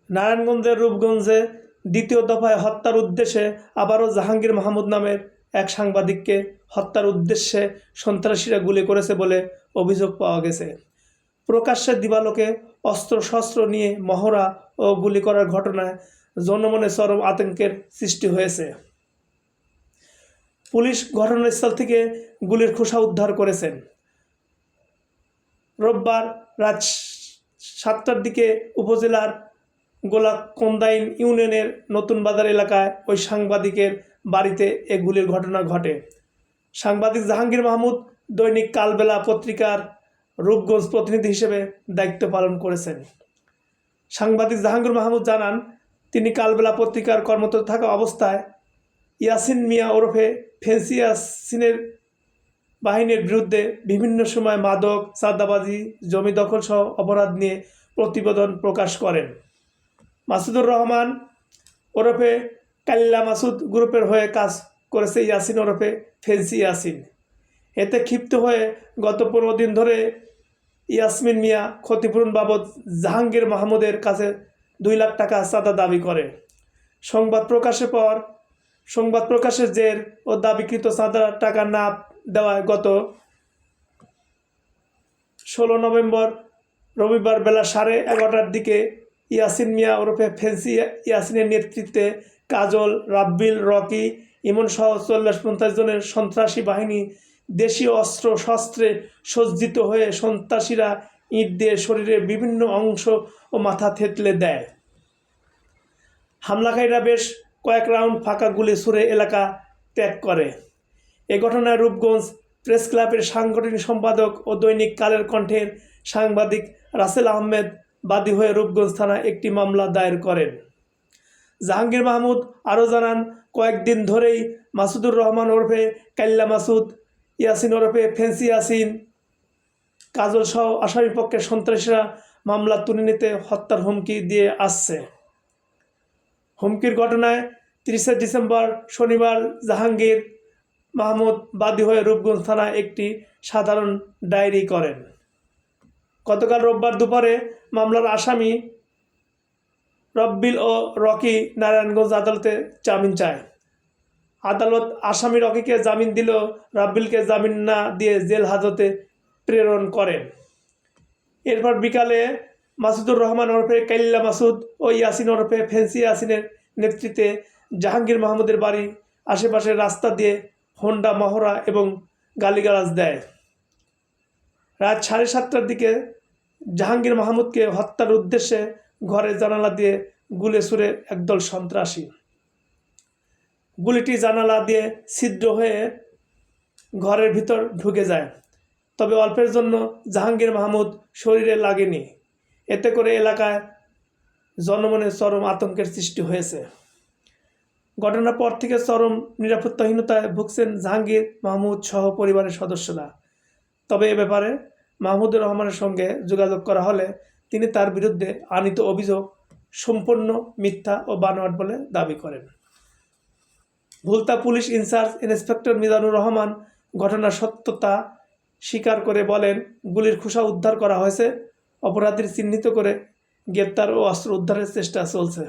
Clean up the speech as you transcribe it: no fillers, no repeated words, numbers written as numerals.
নারায়ণগঞ্জের রূপগঞ্জে দ্বিতীয় দফায় হত্যার উদ্দেশ্যে আবারও জাহাঙ্গীর মাহমুদ নামের এক সাংবাদিককে হত্যার উদ্দেশ্যে সন্ত্রাসীরা গুলি করেছে বলে অভিযোগ পাওয়া গেছে। প্রকাশ্যে দিবালোকে অস্ত্রশস্ত্র নিয়ে মহড়া ও গুলি করার ঘটনায় জনমনে চরম আতঙ্কের সৃষ্টি হয়েছে। পুলিশ ঘটনাস্থল থেকে গুলির খোসা উদ্ধার করেছেন। রোববার রাত 7টার দিকে উপজেলার গোলাকন্দাইন ইউনিয়নের নতুন বাজার এলাকায় ওই সাংবাদিকের বাড়িতে এ গুলির ঘটনা ঘটে। সাংবাদিক জাহাঙ্গীর মাহমুদ দৈনিক কালবেলা পত্রিকার রূপগঞ্জ প্রতিনিধি হিসেবে দায়িত্ব পালন করেছেন। সাংবাদিক জাহাঙ্গীর মাহমুদ জানান, তিনি কালবেলা পত্রিকার কর্মরত থাকা অবস্থায় ইয়াসিন মিয়া ওরফে ফেন্সি ইয়াসিনের বাহিনীর বিরুদ্ধে বিভিন্ন সময় মাদক, চাঁদাবাজি, জমি দখল সহ অপরাধ নিয়ে প্রতিবেদন প্রকাশ করেন। মাসুদুর রহমান ওরফে কাল্লা মাসুদ গ্রুপের হয়ে কাজ করেছে ইয়াসিন ওরফে ফেন্সি ইয়াসিন। এতে ক্ষিপ্ত হয়ে গত 15 দিন ধরে ইয়াসমিন মিয়া ক্ষতিপূরণ বাবদ জাহাঙ্গীর মাহমুদের কাছে 2 লাখ টাকা চাঁদা দাবি করে। সংবাদ প্রকাশের জের ও দাবিকৃত চাঁদা টাকা না দেওয়ায় গত 16 নভেম্বর রবিবার বেলা 11:30টার দিকে ইয়াসিন মিয়া ওরফে ফেন্সি ইয়াসিনের নেতৃত্বে কাজল, রাব্বিল, রকি, ইমন সহ 40-50 জনের সন্ত্রাসী বাহিনী দেশীয় অস্ত্র শস্ত্রে সজ্জিত হয়ে সন্ত্রাসীরা ইট দিয়ে শরীরের বিভিন্ন অংশ ও মাথা থেতলে দেয়। হামলাকারীরা বেশ কয়েক রাউন্ড ফাঁকা গুলি ছুড়ে এলাকা ত্যাগ করে। এ ঘটনায় রূপগঞ্জ প্রেস ক্লাবের সাংগঠনিক সম্পাদক ও দৈনিক কালের কণ্ঠের সাংবাদিক রাসেল আহমেদ বাদী হয়ে রূপগঞ্জ থানায় একটি মামলা দায়ের করেন। জাহাঙ্গীর মাহমুদ আরও জানান, কয়েকদিন ধরেই মাসুদুর রহমান ওরফে কাল্লা মাসুদ, ইয়াসিন ওরফে ফেন্সি ইয়াসিন, কাজল সহ আসামিপক্ষের সন্ত্রাসীরা মামলা তুলে নিতে হত্যার হুমকি দিয়ে আসছে। হুমকির ঘটনায় 30 ডিসেম্বর শনিবার জাহাঙ্গীর মাহমুদ বাদী হয়ে রূপগঞ্জ থানায় একটি সাধারণ ডায়েরি করেন। গতকাল রোববার দুপুরে মামলার আসামি রব্বিল ও রকি নারায়ণগঞ্জ আদালতে জামিন চায়। আদালত আসামি রকিকে জামিন দিলেও রব্বিলকে জামিন না দিয়ে জেল হাজতে প্রেরণ করেন। এরপর বিকালে মাসুদুর রহমান ওরফে কাল্লা মাসুদ ও ইয়াসিন ওরফে ফেন্সি ইয়াসিনের নেতৃত্বে জাহাঙ্গীর মাহমুদের বাড়ি আশেপাশের রাস্তা দিয়ে হোন্ডা মহড়া এবং গালিগালাজ দেয়। রাত 7:30টার দিকে জাহাঙ্গীর মাহমুদকে হত্যার উদ্দেশ্যে ঘরে জানালা দিয়ে গুলি ছুড়ে একদল সন্ত্রাসী। গুলিটি জানালা দিয়ে ছিদ্র হয়ে ঘরের ভিতর ঢুকে যায়, তবে অল্পের জন্য জাহাঙ্গীর মাহমুদ শরীরে লাগেনি। এতে করে এলাকায় জনমনে চরম আতঙ্কের সৃষ্টি হয়েছে। ঘটনার পর থেকে চরম নিরাপত্তাহীনতায় ভুগছেন জাহাঙ্গীর মাহমুদ সহ পরিবারের সদস্যরা। তবে এ ব্যাপারে মাহমুদুর রহমানের সঙ্গে যোগাযোগ করা হলে তিনি তার বিরুদ্ধে আনীত অভিযোগ সম্পূর্ণ মিথ্যা ও বানোয়াট বলে দাবি করেন। Bhulta police in charge inspector Mizanur Rahman ঘটনার সত্যতা স্বীকার করে বলেন, গুলির খোসা উদ্ধার করা হয়েছে, অপরাধীর চিহ্নিত করে গ্রেপ্তার ও অস্ত্র উদ্ধারের চেষ্টা চলছে।